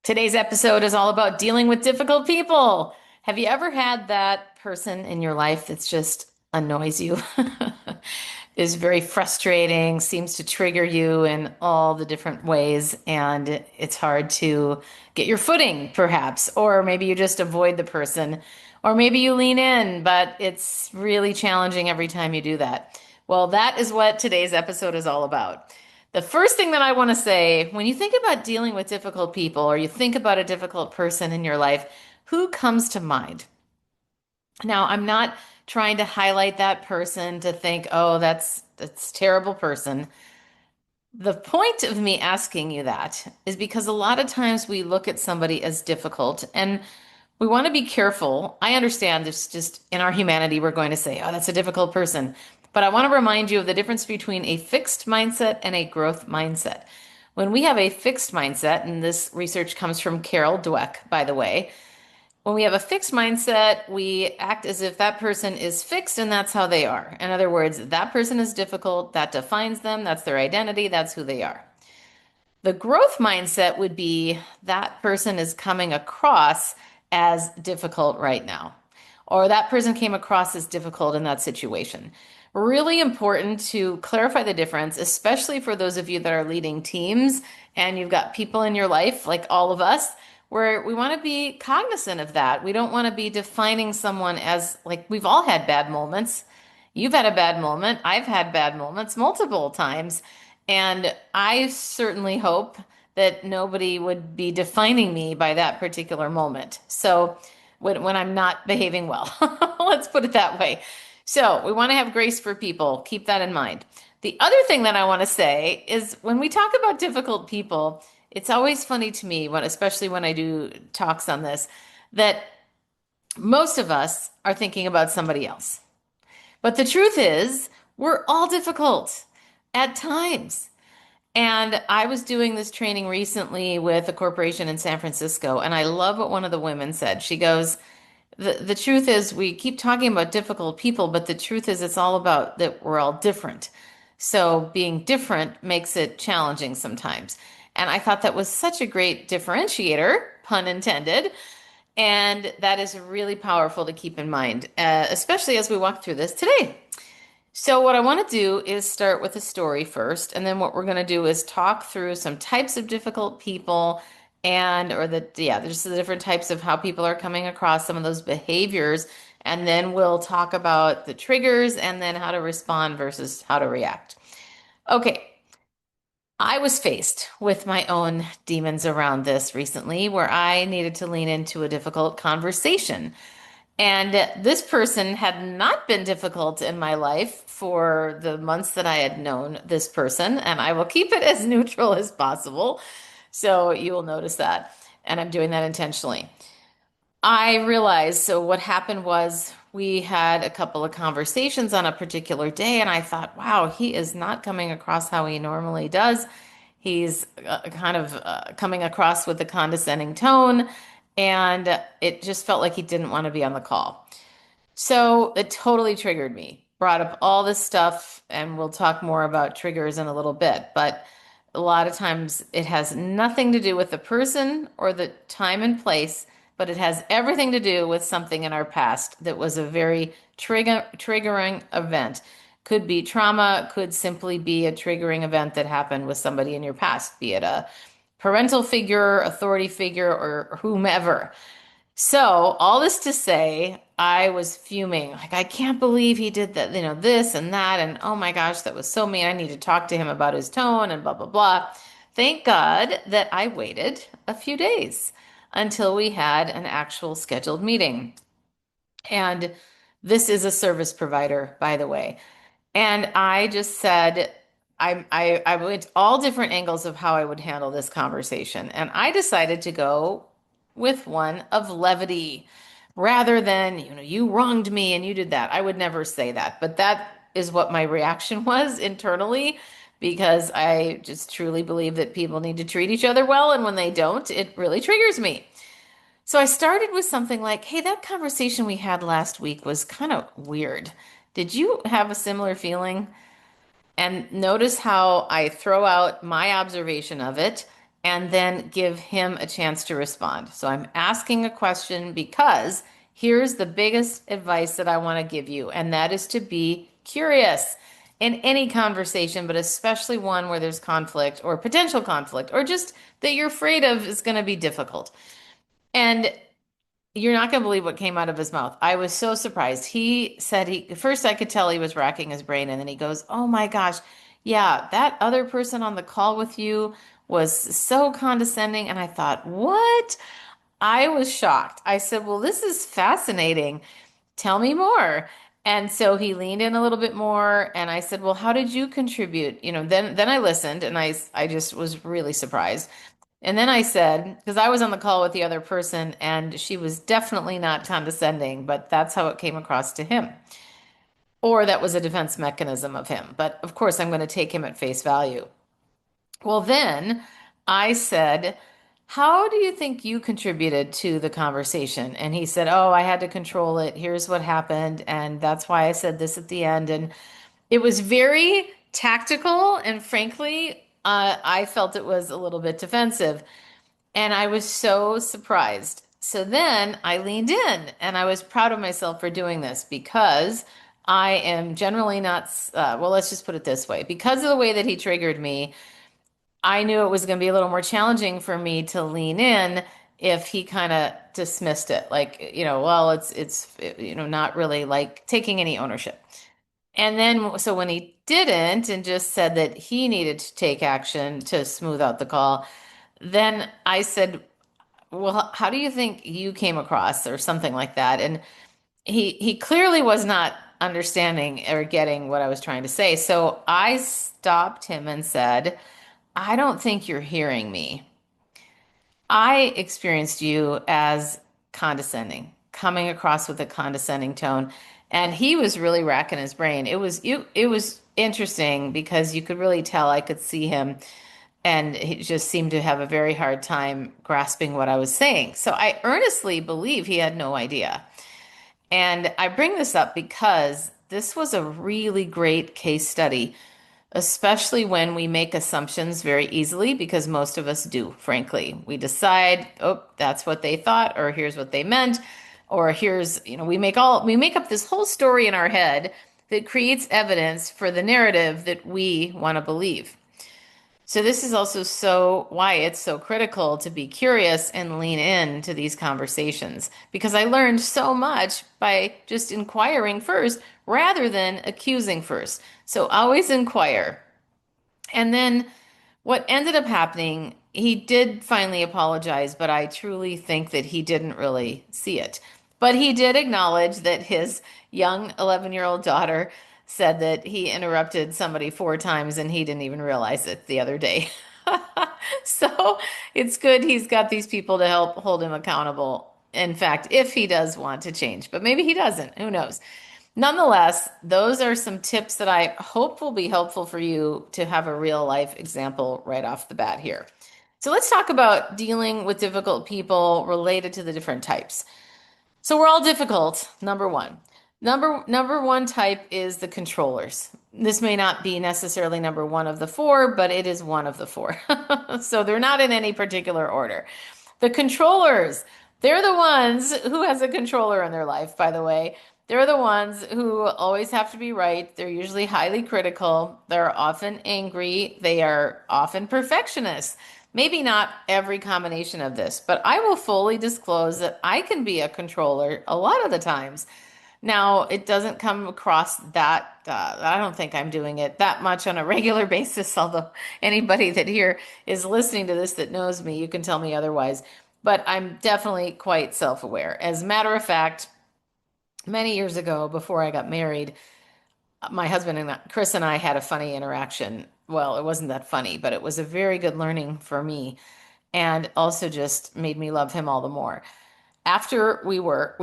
Today's episode is all about dealing with difficult people. Have you ever had that person in your life that's just annoys you? Is very frustrating, seems to trigger you in all the different ways, and it's hard to get your footing, perhaps. Or maybe you just avoid the person, or maybe you lean in, but it's really challenging every time you do that. Well, that is what today's episode is all about. The first thing that I want to say, when you think about dealing with difficult people or you think about a difficult person in your life, who comes to mind? Now, I'm not trying to highlight that person to think, oh, that's a terrible person. The point of me asking you that is because a lot of times we look at somebody as difficult and we want to be careful. I understand this just in our humanity, we're going to say, oh, that's a difficult person. But I want to remind you of the difference between a fixed mindset and a growth mindset. When we have a fixed mindset, and this research comes from Carol Dweck, by the way, when we have a fixed mindset, we act as if that person is fixed and that's how they are. In other words, that person is difficult, that defines them, that's their identity, that's who they are. The growth mindset would be that person is coming across as difficult right now, or that person came across as difficult in that situation. Really important to clarify the difference, especially for those of you that are leading teams and you've got people in your life, like all of us, where we want to be cognizant of that. We don't want to be defining someone as like we've all had bad moments. You've had a bad moment. I've had bad moments multiple times. And I certainly hope that nobody would be defining me by that particular moment. So when I'm not behaving well, let's put it that way. So we want to have grace for people. Keep that in mind. The other thing that I want to say is when we talk about difficult people, it's always funny to me when, especially when I do talks on this, that most of us are thinking about somebody else. But the truth is, we're all difficult at times. And I was doing this training recently with a corporation in San Francisco, and I love what one of the women said. She goes, the truth is, we keep talking about difficult people, but the truth is, it's all about that we're all different. So being different makes it challenging sometimes. And I thought that was such a great differentiator, pun intended. And that is really powerful to keep in mind, especially as we walk through this today. So, what I want to do is start with a story first, and then what we're going to do is talk through some types of difficult people or there's the different types of how people are coming across some of those behaviors. And then we'll talk about the triggers and then how to respond versus how to react. Okay, I was faced with my own demons around this recently where I needed to lean into a difficult conversation. And this person had not been difficult in my life for the months that I had known this person, and I will keep it as neutral as possible. So you will notice that. And I'm doing that intentionally. I realized, so what happened was we had a couple of conversations on a particular day, and I thought, wow, he is not coming across how he normally does. He's kind of coming across with a condescending tone, and it just felt like he didn't want to be on the call. So it totally triggered me, brought up all this stuff, and we'll talk more about triggers in a little bit. But a lot of times it has nothing to do with the person or the time and place, but it has everything to do with something in our past that was a very triggering event. Could be trauma, could simply be a triggering event that happened with somebody in your past, be it a parental figure, authority figure, or whomever. So, all this to say, I was fuming. Like, I can't believe he did that, this and that. And oh my gosh, that was so mean. I need to talk to him about his tone and blah, blah, blah. Thank God that I waited a few days until we had an actual scheduled meeting. And this is a service provider, by the way. And I just said, I went all different angles of how I would handle this conversation. And I decided to go with one of levity rather than, you wronged me and you did that. I would never say that. But that is what my reaction was internally because I just truly believe that people need to treat each other well. And when they don't, it really triggers me. So I started with something like, hey, that conversation we had last week was kind of weird. Did you have a similar feeling? And notice how I throw out my observation of it. and then give him a chance to respond. So I'm asking a question because here's the biggest advice that I want to give you, and that is to be curious in any conversation, but especially one where there's conflict or potential conflict, or just that you're afraid of is going to be difficult. And you're not going to believe what came out of his mouth. I was so surprised. He said first I could tell he was racking his brain, and then he goes, "Oh my gosh, yeah, that other person on the call with you was so condescending." And I thought, "What?" I was shocked. I said, "Well, this is fascinating. Tell me more." And so he leaned in a little bit more, and I said, "Well, how did you contribute?" Then I listened, and I just was really surprised. And then I said, because I was on the call with the other person and she was definitely not condescending, but that's how it came across to him. Or that was a defense mechanism of him. But of course, I'm going to take him at face value. Well, then I said, "How do you think you contributed to the conversation?" And he said, "Oh, I had to control it. Here's what happened. And that's why I said this at the end." And it was very tactical. And frankly, I felt it was a little bit defensive. And I was so surprised. So then I leaned in and I was proud of myself for doing this because I am generally not, well, let's just put it this way. Because of the way that he triggered me, I knew it was going to be a little more challenging for me to lean in if he kind of dismissed it. Like, well, not really like taking any ownership. And then, so when he didn't and just said that he needed to take action to smooth out the call, then I said, "Well, how do you think you came across?" or something like that. And he clearly was not understanding or getting what I was trying to say. So I stopped him and said, "I don't think you're hearing me. I experienced you as condescending, coming across with a condescending tone." And he was really racking his brain. It was interesting because you could really tell, I could see him, and he just seemed to have a very hard time grasping what I was saying. So I earnestly believe he had no idea. And I bring this up because this was a really great case study, especially when we make assumptions very easily, because most of us do, frankly. We decide, "Oh, that's what they thought," or "Here's what they meant," or we make up this whole story in our head that creates evidence for the narrative that we want to believe. So this is also why it's so critical to be curious and lean in to these conversations, because I learned so much by just inquiring first rather than accusing first. So always inquire. And then what ended up happening, he did finally apologize, but I truly think that he didn't really see it. But he did acknowledge that his young 11-year-old daughter said that he interrupted somebody 4 times and he didn't even realize it the other day. So it's good he's got these people to help hold him accountable. In fact, if he does want to change, but maybe he doesn't, who knows? Nonetheless, those are some tips that I hope will be helpful for you to have a real life example right off the bat here. So let's talk about dealing with difficult people related to the different types. So we're all difficult, number one. Number one type is the controllers. This may not be necessarily number one of the four, but it is one of the four. So they're not in any particular order. The controllers, they're the ones who has a controller in their life, by the way. They're the ones who always have to be right. They're usually highly critical. They're often angry. They are often perfectionists. Maybe not every combination of this, but I will fully disclose that I can be a controller a lot of the times. Now, it doesn't come across that, I don't think I'm doing it that much on a regular basis, although anybody that here is listening to this that knows me, you can tell me otherwise. But I'm definitely quite self-aware. As a matter of fact, many years ago, before I got married, my husband and Chris and I had a funny interaction. Well, it wasn't that funny, but it was a very good learning for me and also just made me love him all the more. After we were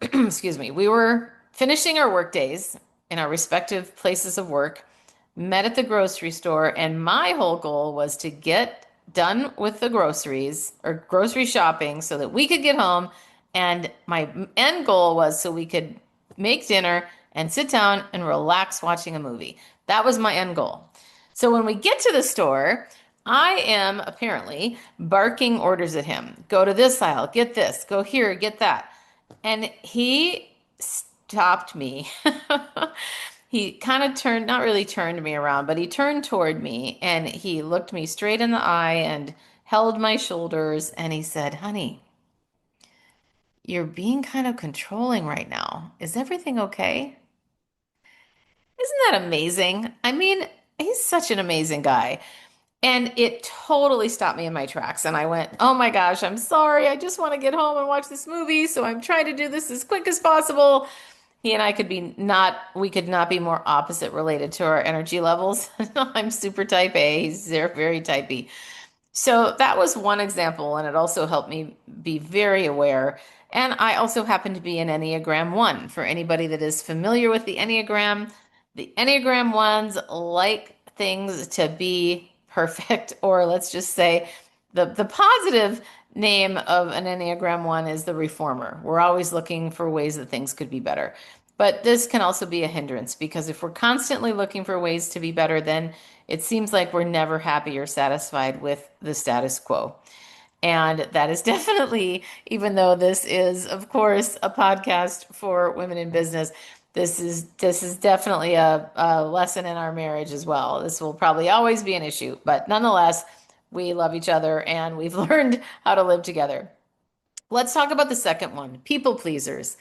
excuse me, we were finishing our work days in our respective places of work, met at the grocery store, and my whole goal was to get done with the groceries or grocery shopping so that we could get home. And my end goal was so we could make dinner and sit down and relax watching a movie. That was my end goal. So when we get to the store, I am apparently barking orders at him. Go to this aisle, get this, go here, get that. And he stopped me. He kind of turned, not really turned me around, but he turned toward me and he looked me straight in the eye and held my shoulders and he said, "Honey, you're being kind of controlling right now. Is everything okay?" Isn't that amazing? I mean, he's such an amazing guy. And it totally stopped me in my tracks. And I went, "Oh my gosh, I'm sorry. I just want to get home and watch this movie. So I'm trying to do this as quick as possible." He and I could be not, we could not be more opposite related to our energy levels. I'm super type A. He's very type B. So that was one example, and it also helped me be very aware. And I also happen to be an Enneagram 1. For anybody that is familiar with the Enneagram 1s like things to be perfect, or let's just say the positive name of an Enneagram 1 is the reformer. We're always looking for ways that things could be better. But this can also be a hindrance because if we're constantly looking for ways to be better, then it seems like we're never happy or satisfied with the status quo. And that is definitely, even though this is, of course, a podcast for women in business, this is definitely a lesson in our marriage as well. This will probably always be an issue, but nonetheless, we love each other and we've learned how to live together. Let's talk about the second one, people pleasers.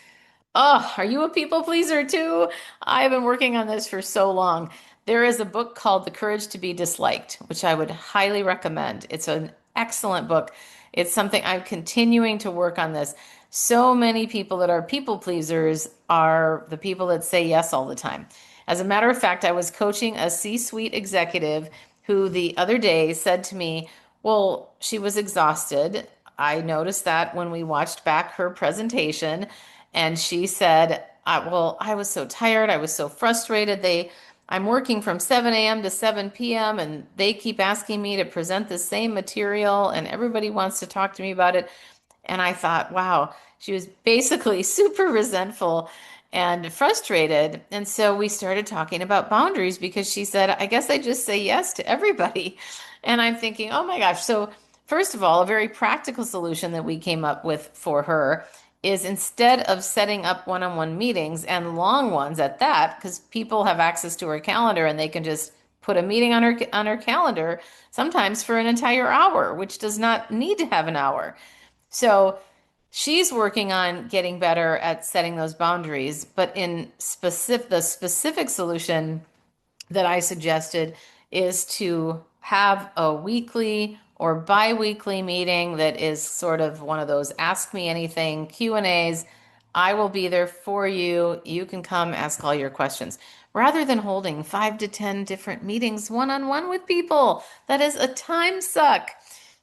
Oh, are you a people pleaser too? I've been working on this for so long. There is a book called The Courage to be Disliked, which I would highly recommend. It's an excellent book. It's something I'm continuing to work on this. So many people that are people pleasers are the people that say yes all the time. As a matter of fact, I was coaching a C-suite executive who the other day said to me, well, she was exhausted. I noticed that when we watched back her presentation. And she said, well, I was so tired. I was so frustrated. I'm working from 7 a.m. to 7 p.m. and they keep asking me to present the same material and everybody wants to talk to me about it. And I thought, wow, she was basically super resentful and frustrated. And so we started talking about boundaries because she said, I guess I just say yes to everybody. And I'm thinking, oh my gosh. So, first of all, a very practical solution that we came up with for her is instead of setting up one-on-one meetings and long ones at that, because people have access to her calendar and they can just put a meeting on her calendar, sometimes for an entire hour, which does not need to have an hour. So she's working on getting better at setting those boundaries, but the specific solution that I suggested is to have a weekly or bi-weekly meeting that is sort of one of those ask me anything Q&As. I will be there for you. You can come ask all your questions. Rather than holding 5 to 10 different meetings one-on-one with people, that is a time suck.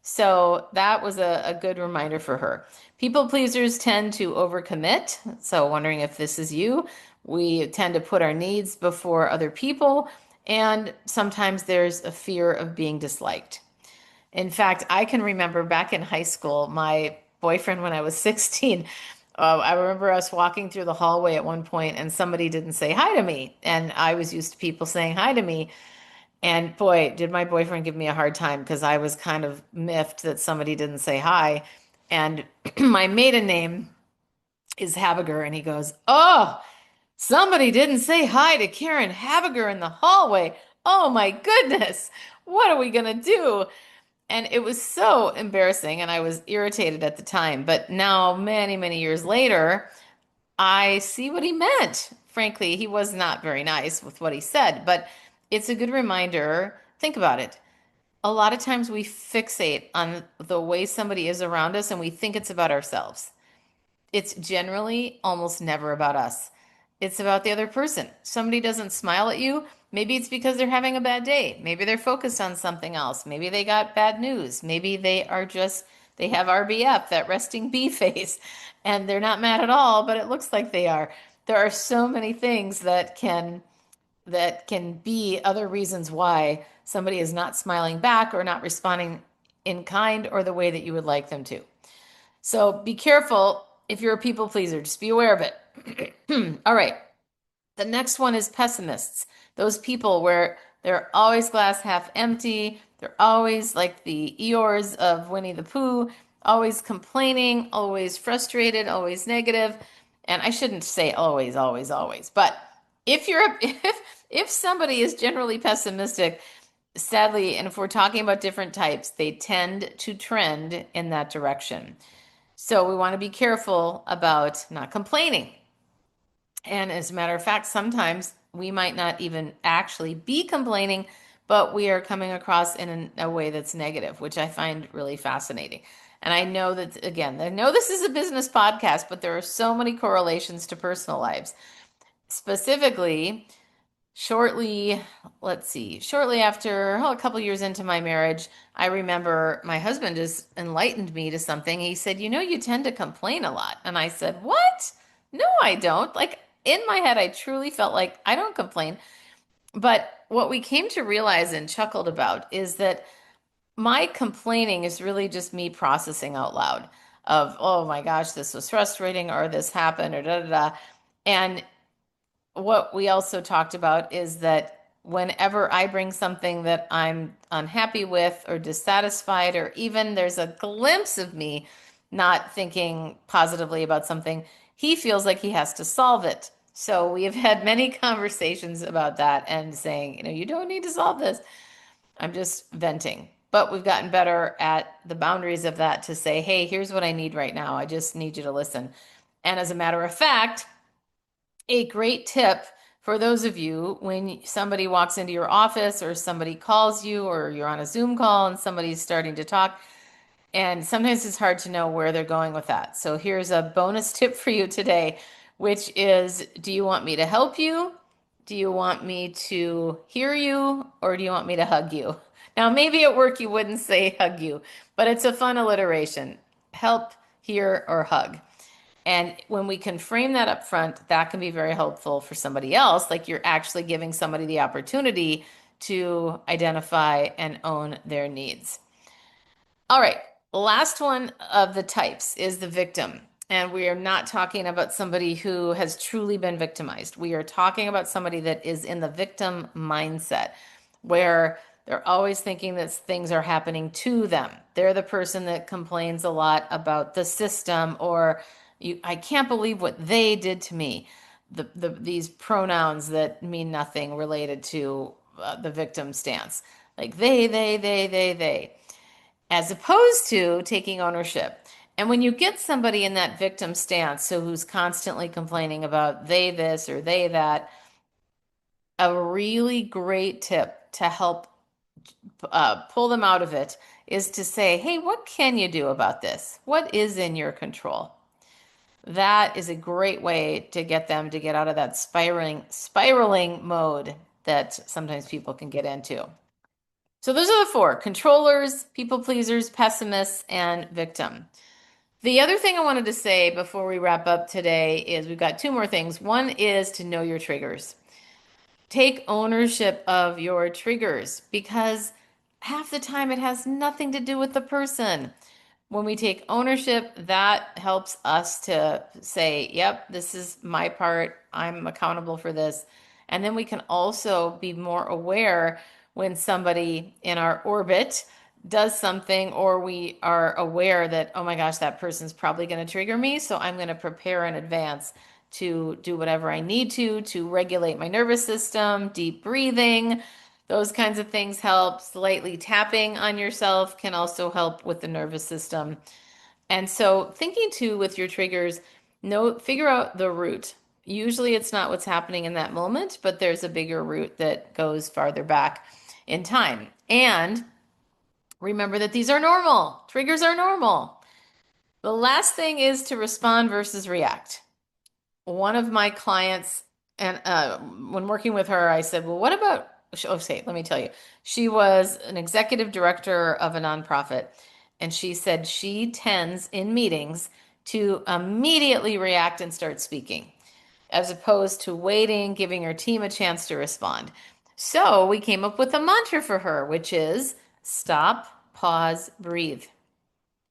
So that was a good reminder for her. People pleasers tend to overcommit. So wondering if this is you. We tend to put our needs before other people, and sometimes there's a fear of being disliked. In fact, I can remember back in high school, my boyfriend when I was 16, I remember us walking through the hallway at one point and somebody didn't say hi to me. And I was used to people saying hi to me. And boy, did my boyfriend give me a hard time because I was kind of miffed that somebody didn't say hi. And my maiden name is Habiger. And he goes, "Oh, somebody didn't say hi to Karen Habiger in the hallway. Oh my goodness. What are we going to do?" And it was so embarrassing. And I was irritated at the time. But now, many years later, I see what he meant. Frankly, he was not very nice with what he said, but it's a good reminder. Think about it. A lot of times we fixate on the way somebody is around us and we think it's about ourselves. It's generally almost never about us. It's about the other person. Somebody doesn't smile at you. Maybe it's because they're having a bad day. Maybe they're focused on something else. Maybe they got bad news. Maybe they have RBF, that resting bee face, and they're not mad at all, but it looks like they are. There are so many things that can be other reasons why somebody is not smiling back or not responding in kind or the way that you would like them to. So be careful if you're a people pleaser, just be aware of it. All right. The next one is pessimists. Those people where they're always glass half empty. They're always like the Eeyores of Winnie the Pooh, always complaining, always frustrated, always negative. And I shouldn't say always, always, always, but if you're if somebody is generally pessimistic, sadly, and if we're talking about different types, they tend to trend in that direction. So we want to be careful about not complaining. And as a matter of fact, sometimes we might not even actually be complaining, but we are coming across in a way that's negative, which I find really fascinating. And I know that, again, I know this is a business podcast, but there are so many correlations to personal lives. Specifically, shortly, let's see, shortly after, a couple years into my marriage, I remember my husband just enlightened me to something. He said, "You know, you tend to complain a lot." And I said, "What? No, I don't." Like in my head, I truly felt like I don't complain. But what we came to realize and chuckled about is that my complaining is really just me processing out loud of, oh my gosh, this was frustrating, or this happened, or da da da. And what we also talked about is that whenever I bring something that I'm unhappy with or dissatisfied, or even there's a glimpse of me not thinking positively about something, he feels like he has to solve it. So we have had many conversations about that and saying, you don't need to solve this. I'm just venting. But we've gotten better at the boundaries of that to say, hey, here's what I need right now. I just need you to listen. And as a matter of fact, a great tip for those of you when somebody walks into your office or somebody calls you or you're on a Zoom call and somebody's starting to talk, and sometimes it's hard to know where they're going with that. So here's a bonus tip for you today, which is, do you want me to help you? Do you want me to hear you? Or do you want me to hug you? Now, maybe at work you wouldn't say hug you, but it's a fun alliteration. Help, hear, or hug. And when we can frame that up front, that can be very helpful for somebody else. Like you're actually giving somebody the opportunity to identify and own their needs. All right, last one of the types is the victim. And we are not talking about somebody who has truly been victimized. We are talking about somebody that is in the victim mindset, where they're always thinking that things are happening to them. They're the person that complains a lot about the system, or I can't believe what they did to me. These pronouns that mean nothing related to the victim stance, like they, as opposed to taking ownership. And when you get somebody in that victim stance, so who's constantly complaining about they this or they that, a really great tip to help pull them out of it is to say, hey, what can you do about this? What is in your control? That is a great way to get them to get out of that spiraling mode that sometimes people can get into. So those are the four: controllers, people pleasers, pessimists, and victim. The other thing I wanted to say before we wrap up today is we've got two more things. One is to know your triggers. Take ownership of your triggers, because half the time it has nothing to do with the person. When we take ownership, that helps us to say, yep, this is my part. I'm accountable for this. And then we can also be more aware when somebody in our orbit does something, or we are aware that, oh my gosh, that person's probably going to trigger me. So I'm going to prepare in advance to do whatever I need to regulate my nervous system, deep breathing. Those kinds of things help. Slightly tapping on yourself can also help with the nervous system. And so thinking too with your triggers, figure out the root. Usually it's not what's happening in that moment, but there's a bigger root that goes farther back in time. And remember that these are normal. Triggers are normal. The last thing is to respond versus react. One of my clients, and when working with her, I said, well, what about, oh, say, let me tell you, she was an executive director of a nonprofit. And she said she tends in meetings to immediately react and start speaking, as opposed to waiting, giving her team a chance to respond. So we came up with a mantra for her, which is stop, pause, breathe.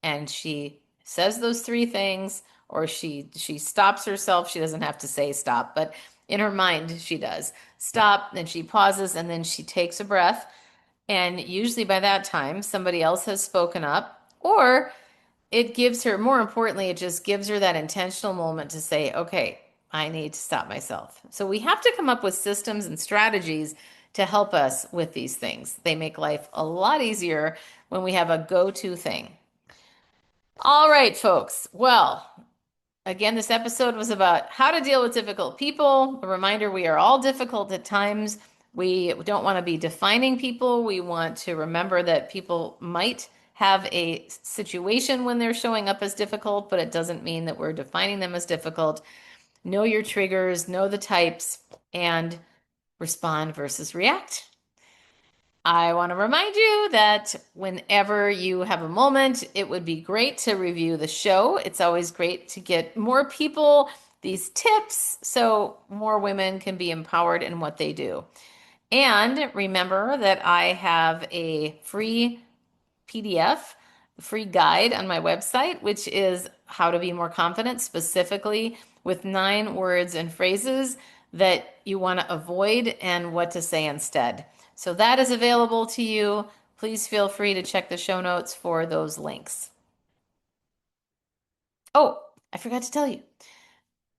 And she says those three things, or she stops herself. She doesn't have to say stop, but in her mind she does. Stop, then she pauses, and then she takes a breath, And usually by that time, somebody else has spoken up, or it gives her, more importantly, it just gives her that intentional moment to say, okay, I need to stop myself. So we have to come up with systems and strategies to help us with these things. They make life a lot easier when we have a go-to thing. All right, folks. Well, again, this episode was about how to deal with difficult people. A reminder, we are all difficult at times. We don't want to be defining people. We want to remember that people might have a situation when they're showing up as difficult, but it doesn't mean that we're defining them as difficult. Know your triggers, know the types, and respond versus react. I want to remind you that whenever you have a moment, it would be great to review the show. It's always great to get more people these tips so more women can be empowered in what they do. And remember that I have a free PDF, free guide on my website, which is how to be more confident, specifically with 9 words and phrases that you want to avoid and what to say instead. So that is available to you. Please feel free to check the show notes for those links. Oh, I forgot to tell you.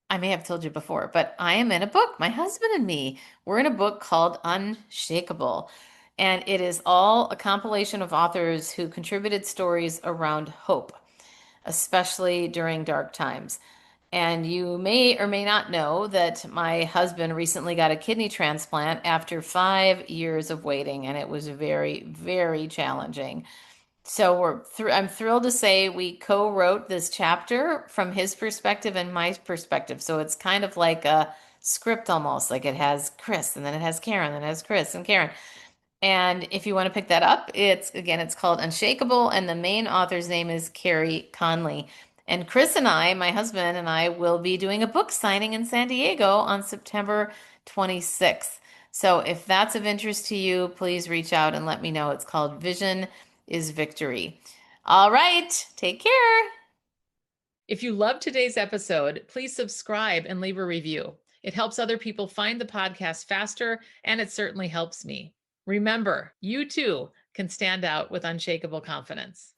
I may have told you before, but I am in a book. My husband and me, we're in a book called Unshakable. And it is all a compilation of authors who contributed stories around hope, especially during dark times. And you may or may not know that my husband recently got a kidney transplant after 5 years of waiting, and it was very, very challenging. So I'm thrilled to say we co-wrote this chapter from his perspective and my perspective. So it's kind of like a script almost, like it has Chris and then it has Karen, and it has Chris and Karen. And if you want to pick that up, it's called Unshakable, and the main author's name is Carrie Conley. And Chris and I, my husband and I, will be doing a book signing in San Diego on September 26th. So if that's of interest to you, please reach out and let me know. It's called Vision is Victory. All right, take care. If you loved today's episode, please subscribe and leave a review. It helps other people find the podcast faster, and it certainly helps me. Remember, you too can stand out with unshakable confidence.